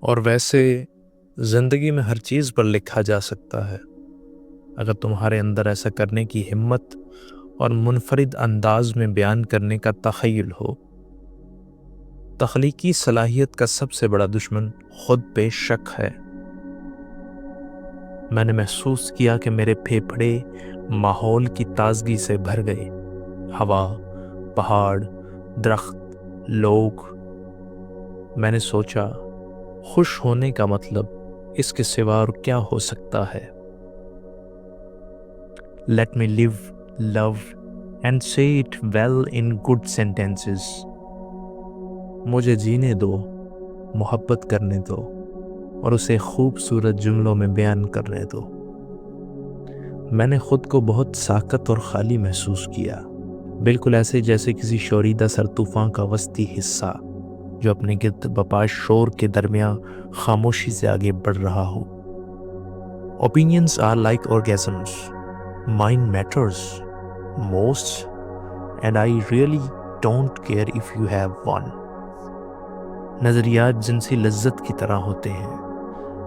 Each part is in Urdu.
اور ویسے زندگی میں ہر چیز پر لکھا جا سکتا ہے اگر تمہارے اندر ایسا کرنے کی ہمت اور منفرد انداز میں بیان کرنے کا تخیل ہو۔ تخلیقی صلاحیت کا سب سے بڑا دشمن خود پہ شک ہے۔ میں نے محسوس کیا کہ میرے پھیپھڑے ماحول کی تازگی سے بھر گئے۔ ہوا، پہاڑ، درخت، لوگ۔ میں نے سوچا، خوش ہونے کا مطلب اس کے سوا اور کیا ہو سکتا ہے؟ Let me live, love and say it well in good sentences. مجھے جینے دو، محبت کرنے دو اور اسے خوبصورت جملوں میں بیان کرنے دو۔ میں نے خود کو بہت ساکت اور خالی محسوس کیا، بالکل ایسے جیسے کسی شوریدہ سر طوفان کا وسطی حصہ جو اپنے گرد بپا شور کے درمیان خاموشی سے آگے بڑھ رہا ہو۔ Opinions are like orgasms. Mine matters most and I really don't care if you have one. نظریات جنسی لذت کی طرح ہوتے ہیں،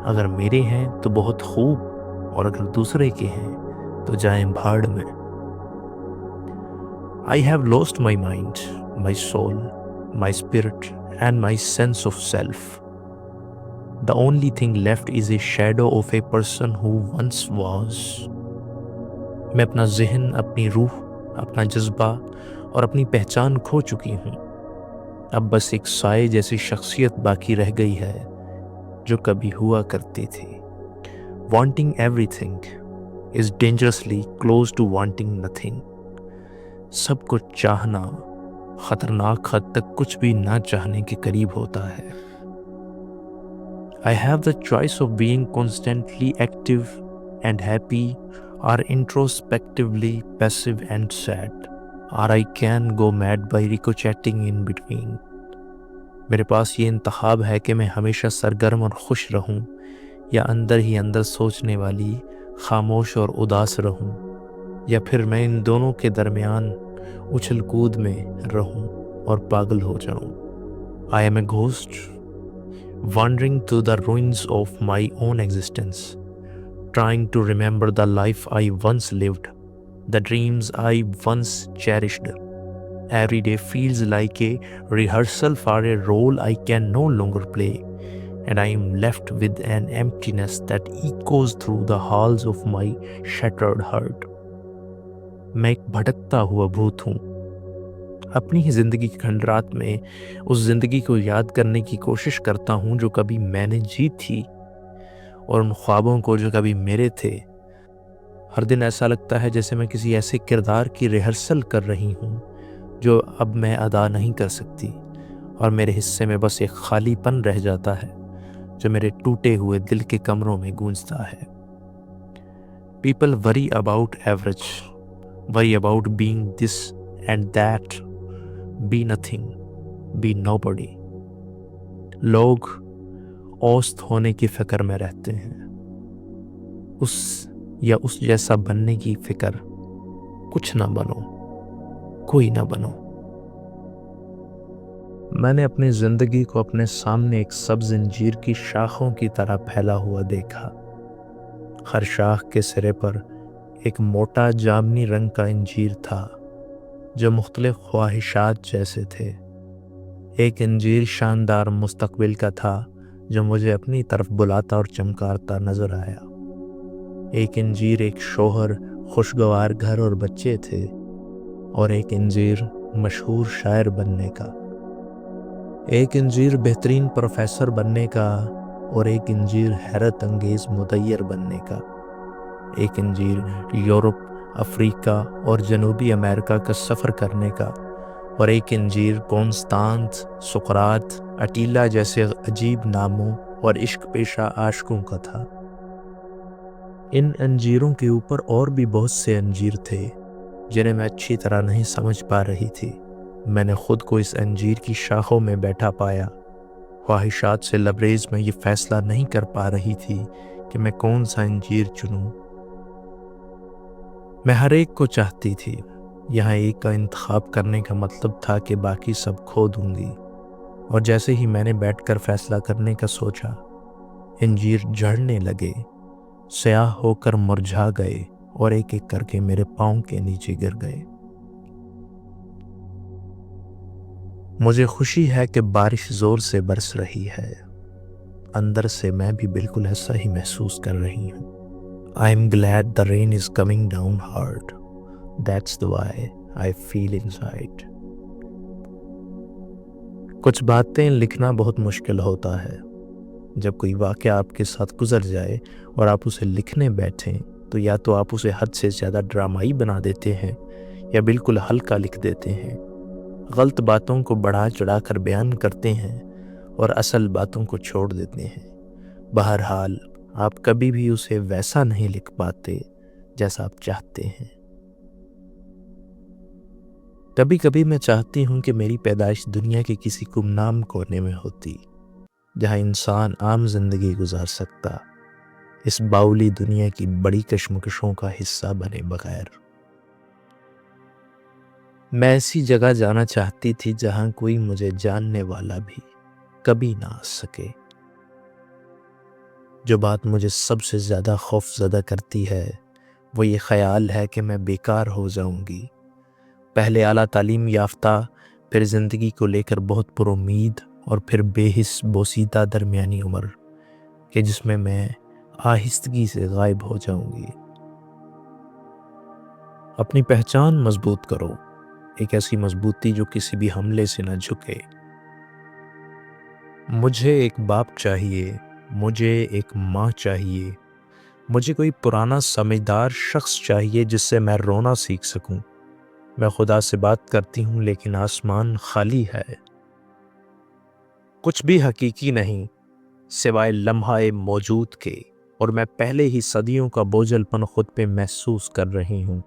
اگر میرے ہیں تو بہت خوب اور اگر دوسرے کے ہیں تو جائیں بھاڑ میں۔ I have lost my mind, my soul, my spirit and my sense of self. The only thing left is a shadow of a person who once was. میں اپنا ذہن، اپنی روح، اپنا جذبہ اور اپنی پہچان کھو چکی ہوں۔ اب بس ایک سائے جیسی شخصیت باقی رہ گئی ہے جو کبھی ہوا کرتی تھی۔ Wanting everything is dangerously close to wanting nothing. سب کچھ چاہنا خطرناک حد تک کچھ بھی نہ چاہنے کے قریب ہوتا ہے۔ I have the choice of being constantly active and happy or introspectively passive and sad, or I can go mad by ricocheting in between. میرے پاس یہ انتخاب ہے کہ میں ہمیشہ سرگرم اور خوش رہوں یا اندر ہی اندر سوچنے والی خاموش اور اداس رہوں، یا پھر میں ان دونوں کے درمیان اچھل کود میں رہوں اور پاگل ہو جاؤں۔ I am a ghost wandering through the ruins of my own existence, trying to remember the life I once lived, the dreams I once cherished. Every day feels like a rehearsal for a role I can no longer play, and I am left with an emptiness that echoes through the halls of my shattered heart. میں ایک بھٹکتا ہوا بھوت ہوں۔ اپنی ہی زندگی کے کھنڈرات میں اس زندگی کو یاد کرنے کی کوشش کرتا ہوں جو کبھی میں نے جی تھی، اور ان خوابوں کو جو کبھی میرے تھے۔ ہر دن ایسا لگتا ہے جیسے میں کسی ایسے کردار کی ریہرسل کر رہی ہوں جو اب میں ادا نہیں کر سکتی، اور میرے حصے میں بس ایک خالی پن رہ جاتا ہے جو میرے ٹوٹے ہوئے دل کے کمروں میں گونجتا ہے۔ People worry about average, worry about being this and that, be nothing, be nobody. لوگ اوسط ہونے کی فکر میں رہتے ہیں، اس یا اس جیسا بننے کی فکر۔ کچھ نہ بنو، کوئی نہ بنو۔ میں نے اپنی زندگی کو اپنے سامنے ایک سبز انجیر کی شاخوں کی طرح پھیلا ہوا دیکھا۔ ہر شاخ کے سرے پر ایک موٹا جامنی رنگ کا انجیر تھا جو مختلف خواہشات جیسے تھے۔ ایک انجیر شاندار مستقبل کا تھا جو مجھے اپنی طرف بلاتا اور چمکارتا نظر آیا۔ ایک انجیر ایک شوہر، خوشگوار گھر اور بچے تھے، اور ایک انجیر مشہور شاعر بننے کا۔ ایک انجیر بہترین پروفیسر بننے کا، اور ایک انجیر حیرت انگیز مدیر بننے کا۔ ایک انجیر یورپ، افریقہ اور جنوبی امریکہ کا سفر کرنے کا، اور ایک انجیر کونستانت، سقراط، اٹیلا جیسے عجیب ناموں اور عشق پیشہ عاشقوں کا تھا۔ ان انجیروں کے اوپر اور بھی بہت سے انجیر تھے جنہیں میں اچھی طرح نہیں سمجھ پا رہی تھی۔ میں نے خود کو اس انجیر کی شاخوں میں بیٹھا پایا۔ خواہشات سے لبریز میں یہ فیصلہ نہیں کر پا رہی تھی کہ میں کون سا انجیر چنوں۔ میں ہر ایک کو چاہتی تھی، یہاں ایک کا انتخاب کرنے کا مطلب تھا کہ باقی سب کھو دوں گی۔ اور جیسے ہی میں نے بیٹھ کر فیصلہ کرنے کا سوچا، انجیر جھڑنے لگے، سیاہ ہو کر مرجھا گئے اور ایک ایک کر کے میرے پاؤں کے نیچے گر گئے۔ مجھے خوشی ہے کہ بارش زور سے برس رہی ہے، اندر سے میں بھی بالکل ایسا ہی محسوس کر رہی ہوں۔ I am glad the rain is coming down hard. That's the why I feel inside. کچھ باتیں لکھنا بہت مشکل ہوتا ہے۔ جب کوئی واقعہ آپ کے ساتھ گزر جائے اور آپ اسے لکھنے بیٹھیں تو یا تو آپ اسے حد سے زیادہ ڈرامائی بنا دیتے ہیں یا بالکل ہلکا لکھ دیتے ہیں، غلط باتوں کو بڑھا چڑھا کر بیان کرتے ہیں اور اصل باتوں کو چھوڑ دیتے ہیں۔ بہرحال آپ کبھی بھی اسے ویسا نہیں لکھ پاتے جیسا آپ چاہتے ہیں۔ کبھی کبھی میں چاہتی ہوں کہ میری پیدائش دنیا کے کسی گمنام کونے میں ہوتی، جہاں انسان عام زندگی گزار سکتا، اس باؤلی دنیا کی بڑی کشمکشوں کا حصہ بنے بغیر۔ میں ایسی جگہ جانا چاہتی تھی جہاں کوئی مجھے جاننے والا بھی کبھی نہ آ سکے۔ جو بات مجھے سب سے زیادہ خوف زدہ کرتی ہے وہ یہ خیال ہے کہ میں بیکار ہو جاؤں گی، پہلے اعلیٰ تعلیم یافتہ، پھر زندگی کو لے کر بہت پر امید، اور پھر بے حس بوسیدہ درمیانی عمر کہ جس میں آہستگی سے غائب ہو جاؤں گی۔ اپنی پہچان مضبوط کرو، ایک ایسی مضبوطی جو کسی بھی حملے سے نہ جھکے۔ مجھے ایک باپ چاہیے، مجھے ایک ماں چاہیے، مجھے کوئی پرانا سمجھدار شخص چاہیے جس سے میں رونا سیکھ سکوں۔ میں خدا سے بات کرتی ہوں لیکن آسمان خالی ہے، کچھ بھی حقیقی نہیں سوائے لمحہ موجود کے، اور میں پہلے ہی صدیوں کا بوجھل پن خود پہ محسوس کر رہی ہوں۔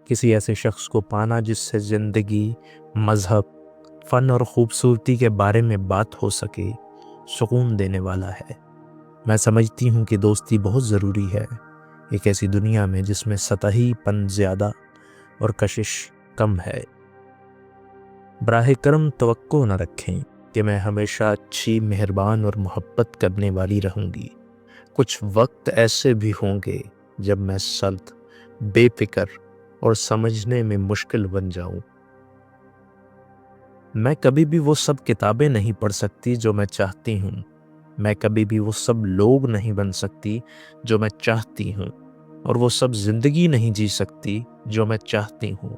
کسی ایسے شخص کو پانا جس سے زندگی، مذہب، فن اور خوبصورتی کے بارے میں بات ہو سکے، سکون دینے والا ہے۔ میں سمجھتی ہوں کہ دوستی بہت ضروری ہے ایک ایسی دنیا میں جس میں سطحی پن زیادہ اور کشش کم ہے۔ براہ کرم توقع نہ رکھیں کہ میں ہمیشہ اچھی، مہربان اور محبت کرنے والی رہوں گی۔ کچھ وقت ایسے بھی ہوں گے جب میں سخت، بے فکر اور سمجھنے میں مشکل بن جاؤں۔ میں کبھی بھی وہ سب کتابیں نہیں پڑھ سکتی جو میں چاہتی ہوں، میں کبھی بھی وہ سب لوگ نہیں بن سکتی جو میں چاہتی ہوں، اور وہ سب زندگی نہیں جی سکتی جو میں چاہتی ہوں۔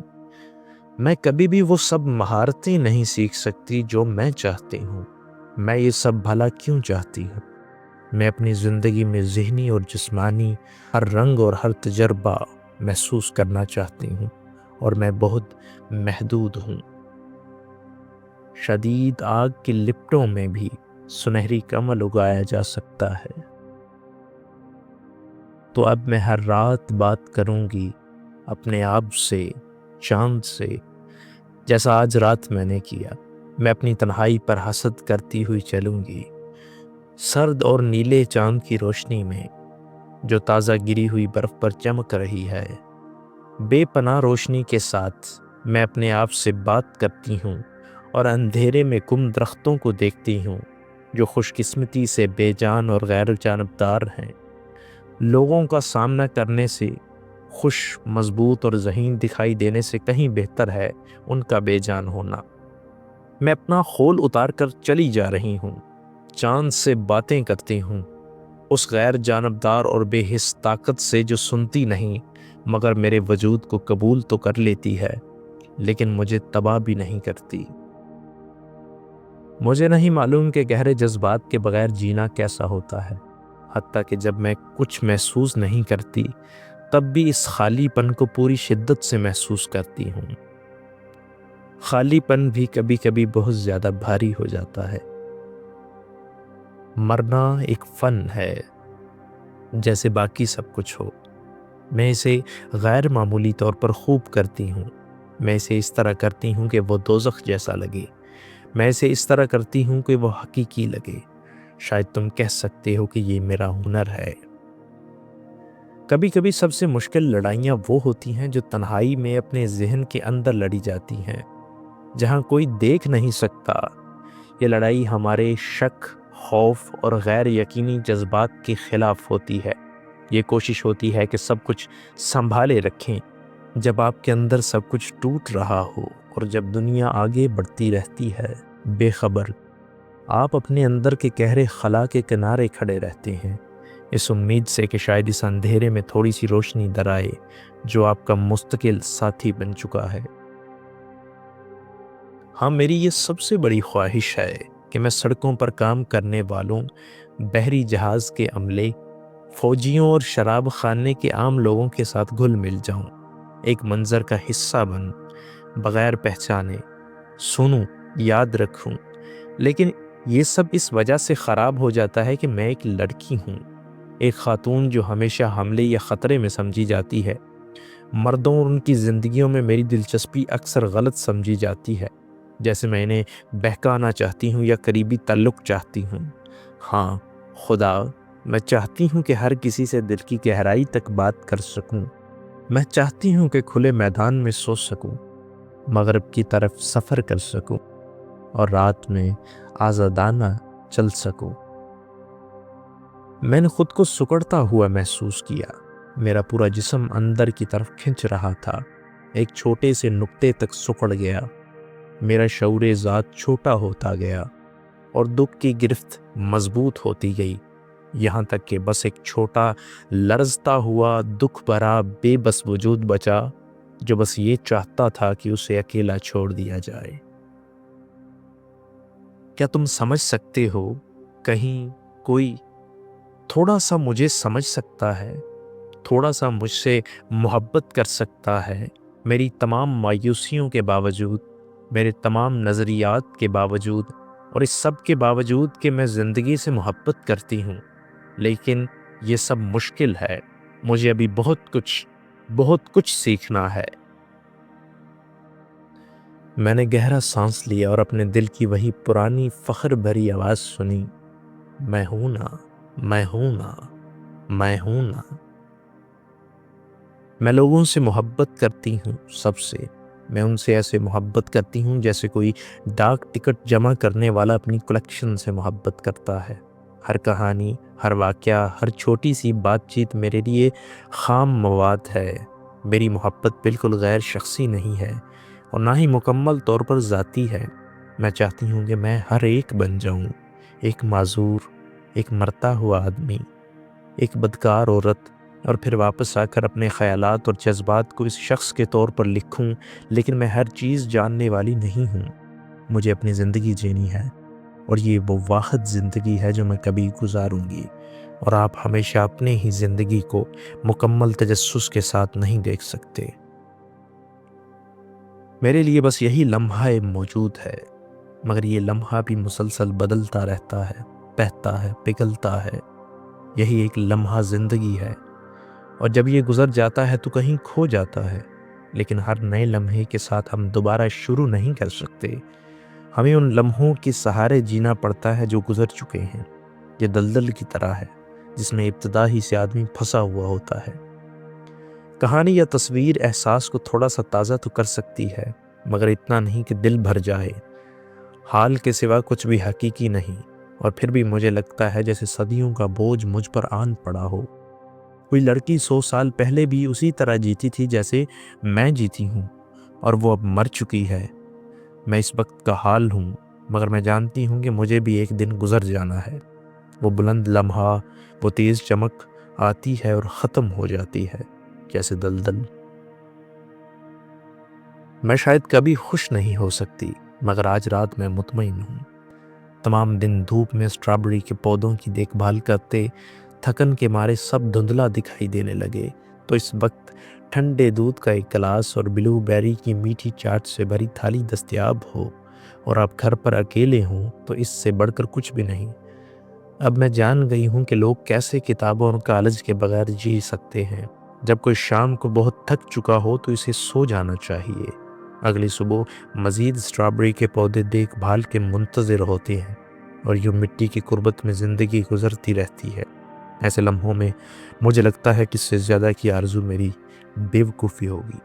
میں کبھی بھی وہ سب مہارتیں نہیں سیکھ سکتی جو میں چاہتی ہوں۔ میں یہ سب بھلا کیوں چاہتی ہوں؟ میں اپنی زندگی میں ذہنی اور جسمانی ہر رنگ اور ہر تجربہ محسوس کرنا چاہتی ہوں، اور میں بہت محدود ہوں۔ شدید آگ کی لپٹوں میں بھی سنہری کمل اگایا جا سکتا ہے۔ تو اب میں ہر رات بات کروں گی اپنے آپ سے، چاند سے، جیسا آج رات میں نے کیا۔ میں اپنی تنہائی پر حسد کرتی ہوئی چلوں گی، سرد اور نیلے چاند کی روشنی میں جو تازہ گری ہوئی برف پر چمک رہی ہے۔ بے پناہ روشنی کے ساتھ میں اپنے آپ سے بات کرتی ہوں اور اندھیرے میں گم درختوں کو دیکھتی ہوں جو خوش قسمتی سے بے جان اور غیر جانبدار ہیں۔ لوگوں کا سامنا کرنے سے خوش، مضبوط اور ذہین دکھائی دینے سے کہیں بہتر ہے ان کا بے جان ہونا۔ میں اپنا خول اتار کر چلی جا رہی ہوں، چاند سے باتیں کرتی ہوں، اس غیر جانبدار اور بے حس طاقت سے جو سنتی نہیں مگر میرے وجود کو قبول تو کر لیتی ہے لیکن مجھے تباہ بھی نہیں کرتی۔ مجھے نہیں معلوم کہ گہرے جذبات کے بغیر جینا کیسا ہوتا ہے، حتیٰ کہ جب میں کچھ محسوس نہیں کرتی تب بھی اس خالی پن کو پوری شدت سے محسوس کرتی ہوں۔ خالی پن بھی کبھی کبھی بہت زیادہ بھاری ہو جاتا ہے۔ مرنا ایک فن ہے، جیسے باقی سب کچھ ہو۔ میں اسے غیر معمولی طور پر خوب کرتی ہوں۔ میں اسے اس طرح کرتی ہوں کہ وہ دوزخ جیسا لگے، میں اسے اس طرح کرتی ہوں کہ وہ حقیقی لگے۔ شاید تم کہہ سکتے ہو کہ یہ میرا ہنر ہے۔ کبھی کبھی سب سے مشکل لڑائیاں وہ ہوتی ہیں جو تنہائی میں اپنے ذہن کے اندر لڑی جاتی ہیں۔ جہاں کوئی دیکھ نہیں سکتا۔ یہ لڑائی ہمارے شک، خوف اور غیر یقینی جذبات کے خلاف ہوتی ہے۔ یہ کوشش ہوتی ہے کہ سب کچھ سنبھالے رکھیں جب آپ کے اندر سب کچھ ٹوٹ رہا ہو، اور جب دنیا آگے بڑھتی رہتی ہے بے خبر، آپ اپنے اندر کے گہرے خلا کے کنارے کھڑے رہتے ہیں، اس امید سے کہ شاید اس اندھیرے میں تھوڑی سی روشنی در آئے جو آپ کا مستقل ساتھی بن چکا ہے۔ ہاں، میری یہ سب سے بڑی خواہش ہے کہ میں سڑکوں پر کام کرنے والوں، بحری جہاز کے عملے، فوجیوں اور شراب خانے کے عام لوگوں کے ساتھ گھل مل جاؤں، ایک منظر کا حصہ بن، بغیر پہچانے، سنوں، یاد رکھوں۔ لیکن یہ سب اس وجہ سے خراب ہو جاتا ہے کہ میں ایک لڑکی ہوں، ایک خاتون جو ہمیشہ حملے یا خطرے میں سمجھی جاتی ہے۔ مردوں اور ان کی زندگیوں میں میری دلچسپی اکثر غلط سمجھی جاتی ہے، جیسے میں انہیں بہکانا چاہتی ہوں یا قریبی تعلق چاہتی ہوں۔ ہاں خدا، میں چاہتی ہوں کہ ہر کسی سے دل کی گہرائی تک بات کر سکوں۔ میں چاہتی ہوں کہ کھلے میدان میں سو سکوں، مغرب کی طرف سفر کر سکوں، اور رات میں آزادانہ چل سکوں۔ میں نے خود کو سکڑتا ہوا محسوس کیا، میرا پورا جسم اندر کی طرف کھنچ رہا تھا، ایک چھوٹے سے نقطے تک سکڑ گیا۔ میرا شعور ذات چھوٹا ہوتا گیا اور دکھ کی گرفت مضبوط ہوتی گئی، یہاں تک کہ بس ایک چھوٹا لرزتا ہوا دکھ بھرا بے بس وجود بچا جو بس یہ چاہتا تھا کہ اسے اکیلا چھوڑ دیا جائے۔ کیا تم سمجھ سکتے ہو؟ کہیں کوئی تھوڑا سا مجھے سمجھ سکتا ہے، تھوڑا سا مجھ سے محبت کر سکتا ہے، میری تمام مایوسیوں کے باوجود، میرے تمام نظریات کے باوجود، اور اس سب کے باوجود کہ میں زندگی سے محبت کرتی ہوں، لیکن یہ سب مشکل ہے۔ مجھے ابھی بہت کچھ سیکھنا ہے۔ میں نے گہرا سانس لیا اور اپنے دل کی وہی پرانی فخر بھری آواز سنی، میں ہوں نا، میں ہوں نا، میں ہوں نا۔ میں لوگوں سے محبت کرتی ہوں، سب سے۔ میں ان سے ایسے محبت کرتی ہوں جیسے کوئی ڈاک ٹکٹ جمع کرنے والا اپنی کلیکشن سے محبت کرتا ہے۔ ہر کہانی، ہر واقعہ، ہر چھوٹی سی بات چیت میرے لیے خام مواد ہے۔ میری محبت بالکل غیر شخصی نہیں ہے اور نہ ہی مکمل طور پر ذاتی ہے۔ میں چاہتی ہوں کہ میں ہر ایک بن جاؤں، ایک معذور، ایک مرتا ہوا آدمی، ایک بدکار عورت، اور پھر واپس آ کر اپنے خیالات اور جذبات کو اس شخص کے طور پر لکھوں۔ لیکن میں ہر چیز جاننے والی نہیں ہوں۔ مجھے اپنی زندگی جینی ہے، اور یہ وہ واحد زندگی ہے جو میں کبھی گزاروں گی، اور آپ ہمیشہ اپنے ہی زندگی کو مکمل تجسس کے ساتھ نہیں دیکھ سکتے۔ میرے لیے بس یہی لمحہ موجود ہے، مگر یہ لمحہ بھی مسلسل بدلتا رہتا ہے، بہتا ہے، پگھلتا ہے۔ یہی ایک لمحہ زندگی ہے، اور جب یہ گزر جاتا ہے تو کہیں کھو جاتا ہے۔ لیکن ہر نئے لمحے کے ساتھ ہم دوبارہ شروع نہیں کر سکتے۔ ہمیں ان لمحوں کے سہارے جینا پڑتا ہے جو گزر چکے ہیں۔ یہ دلدل کی طرح ہے جس میں ابتدا ہی سے آدمی پھنسا ہوا ہوتا ہے۔ کہانی یا تصویر احساس کو تھوڑا سا تازہ تو کر سکتی ہے، مگر اتنا نہیں کہ دل بھر جائے۔ حال کے سوا کچھ بھی حقیقی نہیں، اور پھر بھی مجھے لگتا ہے جیسے صدیوں کا بوجھ مجھ پر آن پڑا ہو۔ کوئی لڑکی 100 سال پہلے بھی اسی طرح جیتی تھی جیسے میں جیتی ہوں، اور وہ اب مر چکی ہے۔ میں اس وقت کا حال ہوں، مگر میں جانتی ہوں کہ مجھے بھی ایک دن گزر جانا ہے۔ وہ بلند لمحہ، وہ تیز چمک آتی ہے اور ختم ہو جاتی ہے، جیسے دلدل۔ میں شاید کبھی خوش نہیں ہو سکتی، مگر آج رات میں مطمئن ہوں۔ تمام دن دھوپ میں اسٹرابری کے پودوں کی دیکھ بھال کرتے تھکن کے مارے سب دھندلا دکھائی دینے لگے، تو اس وقت ٹھنڈے دودھ کا ایک گلاس اور بلو بیری کی میٹھی چاٹ سے بھری تھالی دستیاب ہو، اور آپ گھر پر اکیلے ہوں، تو اس سے بڑھ کر کچھ بھی نہیں۔ اب میں جان گئی ہوں کہ لوگ کیسے کتابوں اور کالج کے بغیر جی سکتے ہیں۔ جب کوئی شام کو بہت تھک چکا ہو تو اسے سو جانا چاہیے۔ اگلی صبح مزید اسٹرابری کے پودے دیکھ بھال کے منتظر ہوتے ہیں، اور یوں مٹی کی قربت میں زندگی گزرتی رہتی ہے۔ ایسے لمحوں میں مجھے لگتا ہے کہ اس سے زیادہ کی آرزو میری بیوقوفی ہوگی۔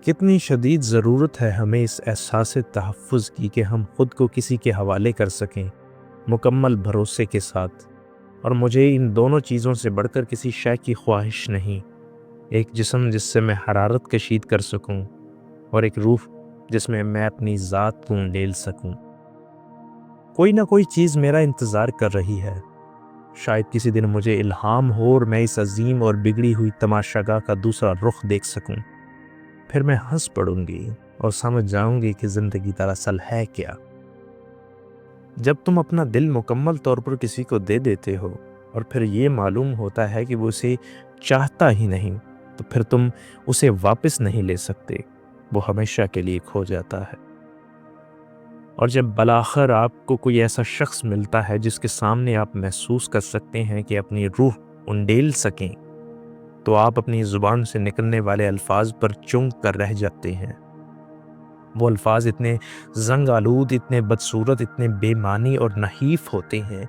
کتنی شدید ضرورت ہے ہمیں اس احساس تحفظ کی کہ ہم خود کو کسی کے حوالے کر سکیں مکمل بھروسے کے ساتھ۔ اور مجھے ان دونوں چیزوں سے بڑھ کر کسی شے کی خواہش نہیں، ایک جسم جس سے میں حرارت کشید کر سکوں، اور ایک روح جس میں میں اپنی ذات کو انڈیل سکوں۔ کوئی نہ کوئی چیز میرا انتظار کر رہی ہے، شاید کسی دن مجھے الہام ہو اور میں اس عظیم اور بگڑی ہوئی تماشاگاہ کا دوسرا رخ دیکھ سکوں۔ پھر میں ہنس پڑوں گی اور سمجھ جاؤں گی کہ زندگی دراصل ہے کیا۔ جب تم اپنا دل مکمل طور پر کسی کو دے دیتے ہو اور پھر یہ معلوم ہوتا ہے کہ وہ اسے چاہتا ہی نہیں، تو پھر تم اسے واپس نہیں لے سکتے، وہ ہمیشہ کے لیے کھو جاتا ہے۔ اور جب بالآخر آپ کو کوئی ایسا شخص ملتا ہے جس کے سامنے آپ محسوس کر سکتے ہیں کہ اپنی روح انڈیل سکیں، تو آپ اپنی زبان سے نکلنے والے الفاظ پر چونک کر رہ جاتے ہیں۔ وہ الفاظ اتنے زنگ آلود، اتنے بدصورت، اتنے بے معنی اور نحیف ہوتے ہیں،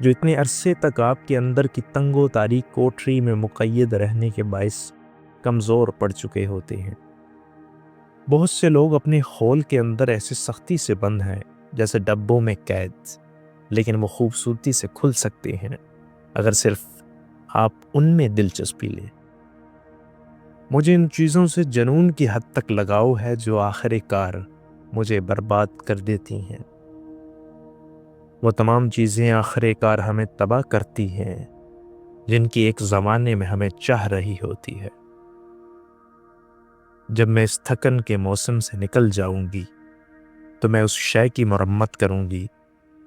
جو اتنے عرصے تک آپ کے اندر کی تنگ و تاریک کوٹری میں مقید رہنے کے باعث کمزور پڑ چکے ہوتے ہیں۔ بہت سے لوگ اپنے خول کے اندر ایسے سختی سے بند ہیں جیسے ڈبوں میں قید، لیکن وہ خوبصورتی سے کھل سکتے ہیں اگر صرف آپ ان میں دلچسپی لیں۔ مجھے ان چیزوں سے جنون کی حد تک لگاؤ ہے جو آخر کار مجھے برباد کر دیتی ہیں۔ وہ تمام چیزیں آخر کار ہمیں تباہ کرتی ہیں جن کی ایک زمانے میں ہمیں چاہ رہی ہوتی ہے۔ جب میں اس تھکن کے موسم سے نکل جاؤں گی تو میں اس شے کی مرمت کروں گی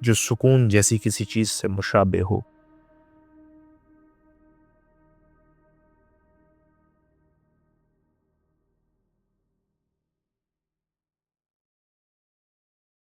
جو سکون جیسی کسی چیز سے مشابہ ہو۔